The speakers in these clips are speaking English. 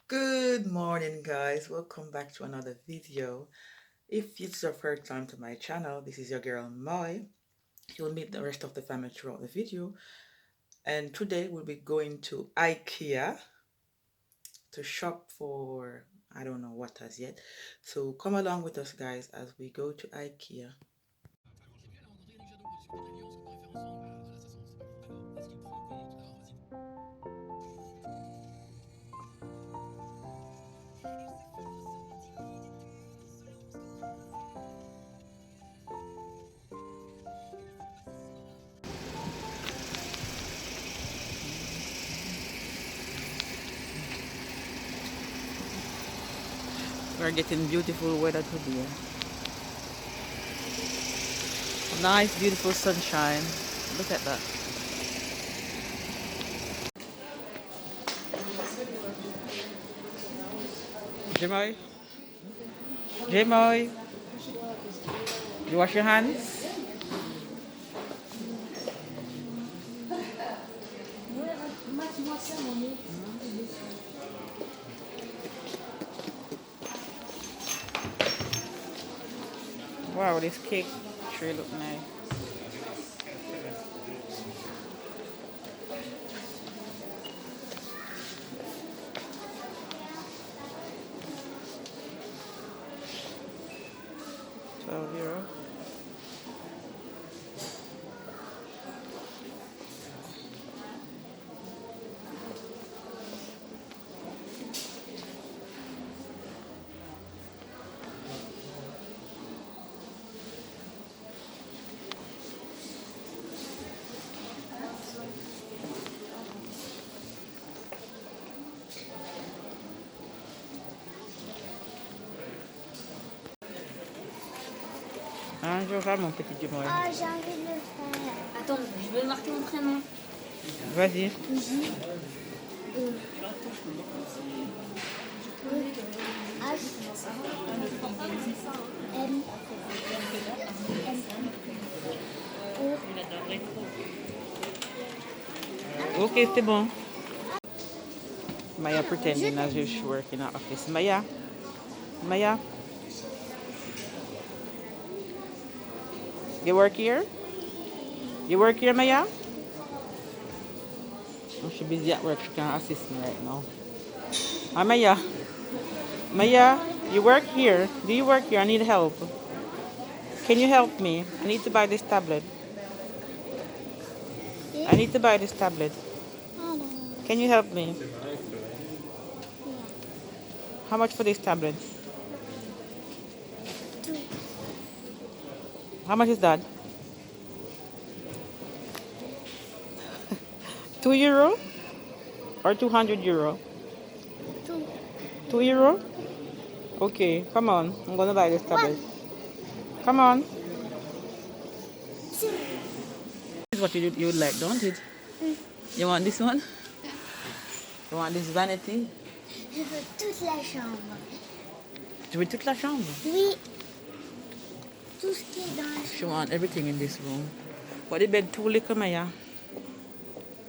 Good morning, guys. Welcome back to another video. If it's your first time to my channel, this is your girl Moy. You'll meet the rest of the family throughout the video. And today we'll be going to Ikea to shop for I don't know what as yet. So come along with us, guys, as we go to Ikea. We're getting beautiful weather today. Nice, beautiful sunshine. Look at that. Jamoy, Jamoy, you wash your hands? Wow, this cake sure look nice. €12. Ah, je vais mon petit Jamoy. Ah, j'ai envie de le faire. Attends, je vais marquer mon prénom. Vas-y. J. E. H. M. O. Okay, c'est bon. Maya pretending as if she work in an office. Maya? Maya? You work here? You work here, Maya? Oh, she's busy at work. She can't assist me right now. Hi, Maya. Maya, you work here? Do you work here? I need help. Can you help me? I need to buy this tablet. I need to buy this tablet. Can you help me? How much for this tablet? How much is that? €2 or €200? Two. €2? Okay, come on. I'm gonna buy this tablet. Come on. This is what you would like, don't it? You want this one? You want this vanity? Je veux toute la chambre. Tu veux toute la chambre? Oui. Tout ce qui est dans la She chambre. want everything in this room. But the bed too little, Maya.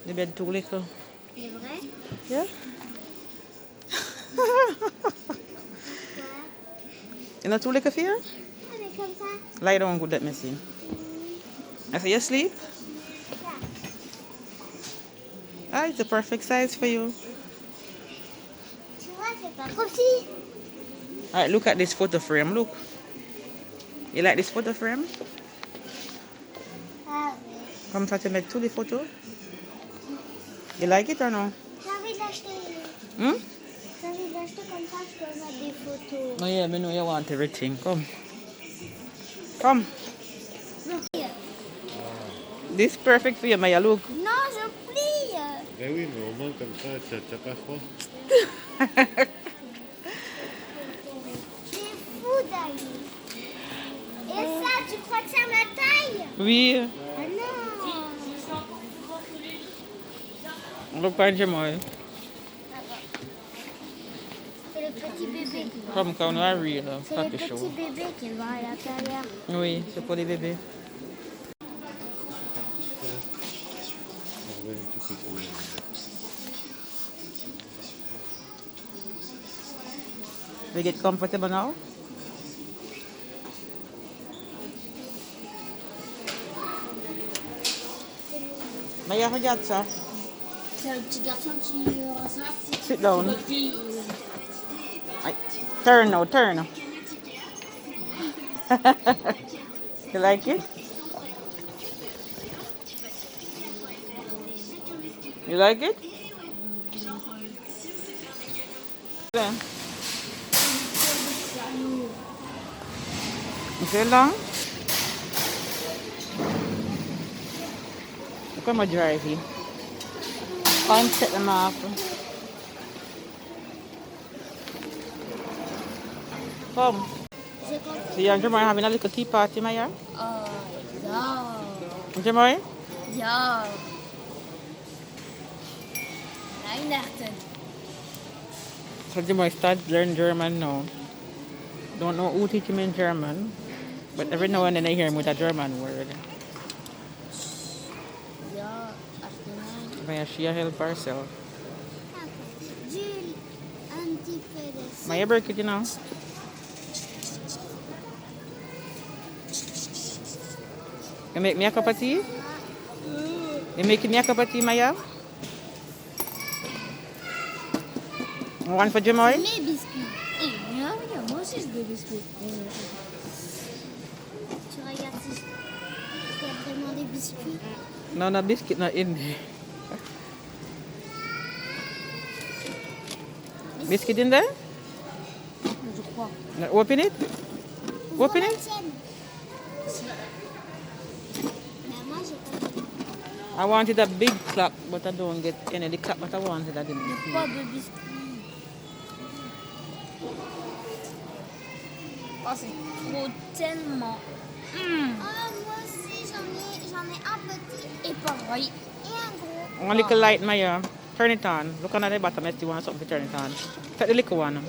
The bed too little. C'est vrai? Yeah? You not too little for you? Ah, mais comme ça. Lie down good, let me see. I say you sleep? Ah, it's the perfect size for you. Tu vois, c'est pas trop petit. Alright, look at this photo frame. Look. You like this photo frame? Ah oui. Comme ça, tu mets tous les photos. You like it or no? J'ai envie de l'acheter. Hmm? J'ai envie de l'acheter comme ça, je peux mettre des photos. Oh yeah, me know you want everything. Come. Come. This is perfect for you, Maya. Look. Non, je plie. Ben oui, mais au moins comme ça, t'as pas froid. C'est fou d'ailleurs. Et ça, tu crois que c'est ma taille? Oui. Ah non. On va prendre chez moi. C'est le petit bébé. Comme quand on va rire, là. C'est Pas le que petit chaud. bébé qui va à l'intérieur. Oui, c'est pour les bébés. Ah ouais, tout petit. We get comfortable now? Maya, regarde ça. C'est un petit garçon qui s'assied. Sit down. Votre fille. Turn now, turn. You like it? You like it? Yeah. Is it long? Look at my drive here. Can't set them off. Come. J'ai compris. So you and Jeremiah having a little tea party, Maya? Ja. Jeremiah? Ja. Weihnachten. So Jeremiah start learn German now. Don't know who teach him in German, but every now and then I hear him with a German word. Ja. 89. Maya, she help herself. Jules, un petit peu de Maya break it, you know. You make me a cup of tea? You making me a cup of tea, Maya? One for Jeremiah? mes biscuits. Et regarde, moi aussi j'ai des biscuits. Tu regardes si tu as vraiment des biscuits. No, no biscuit, not in there. Biscuit in there? Je crois. No, open it? Open la it? tienne. Mais moi j'ai pas de... I wanted a big clock, but I don't get any. The clock that I wanted, I didn't get. Pas de biscuits. Oh, c'est trop tellement. Moi aussi j'en ai un petit et pareil. Et un gros. One little light, Maya. Turn it on. Look under the bottom if you want something to turn it on. Take the little one.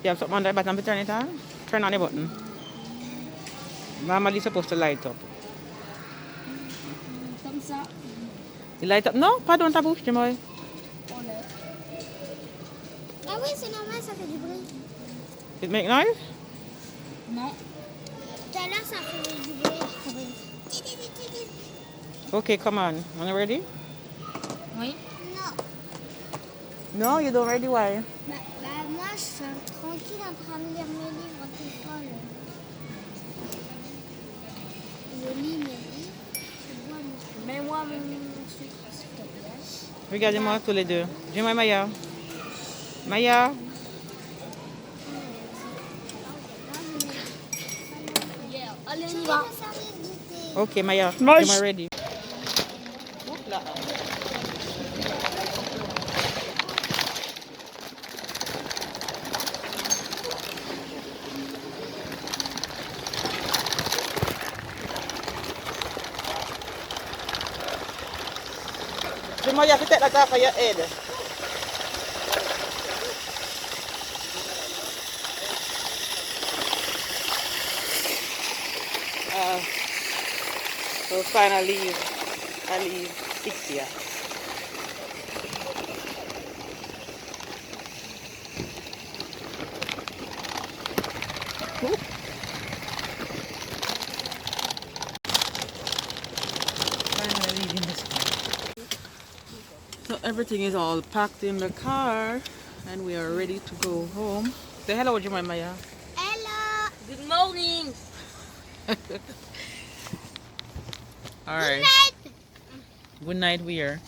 You have something under the bottom to turn it on? Turn on the button. Normally it's supposed to light up. Comme ça. You light up? No, pas dans ta bouche, Jeremiah. Ah oui, c'est normal, ça fait du bruit. It make noise? Non. Tout à l'heure, ça faisait du bruit. Okay, come on. Are you ready? Oui. Non. No, you don't ready. Why? Moi, je suis tranquille en train de lire mes livres tout folle. Je lis mes livres. Je bois mon... Mets-moi mon sucre, s'il te plaît. Regardez-moi tous les deux. Dis-moi, Maya. Maya. Yeah. Allez, on y va. Okay, Maya. Moche. Am I ready? Maya, you have to take that off of your head. So finally, I leave Ikea. Finally leaving this car. So everything is all packed in the car and we are ready to go home. Say hello, Maya. Hello. Good morning. All right. Good night. Good night, we are.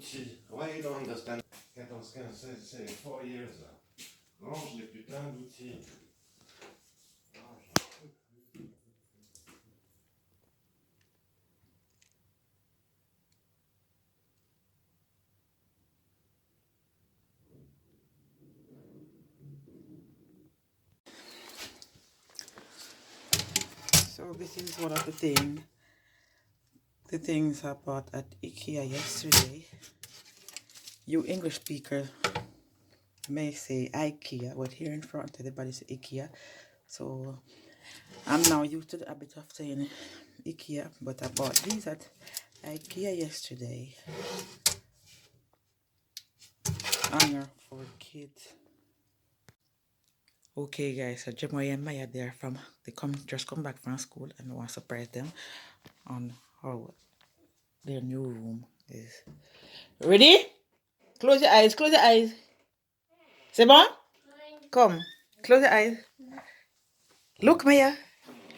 d'outils. Why you don't understand? 14, 15, 16, 17, 4 years. Range les putains d'outils. So this is one of the things I bought at Ikea yesterday. You English speakers may say Ikea, but here in front everybody say Ikea. So I'm now used to the habit of saying Ikea, but I bought these at Ikea yesterday. Hanger for kids. Okay guys, so Moy and Maya they just come back from school and I want to surprise them on how their new room is. Ready? Close your eyes, close your eyes. C'est bon? Come, close your eyes. Look Maya.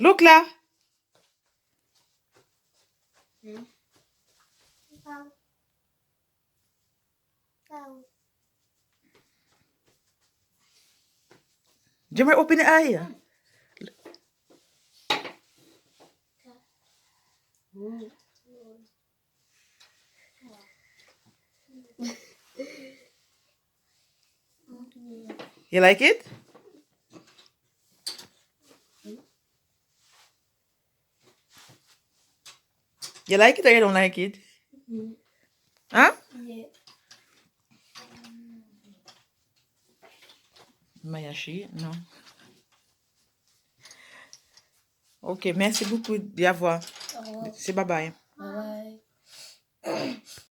Look là. Jemai, open the eye. You like it? You like it or you don't like it? Huh? Yeah. Mayashi, non. Ok, merci beaucoup d'y avoir. C'est bye bye.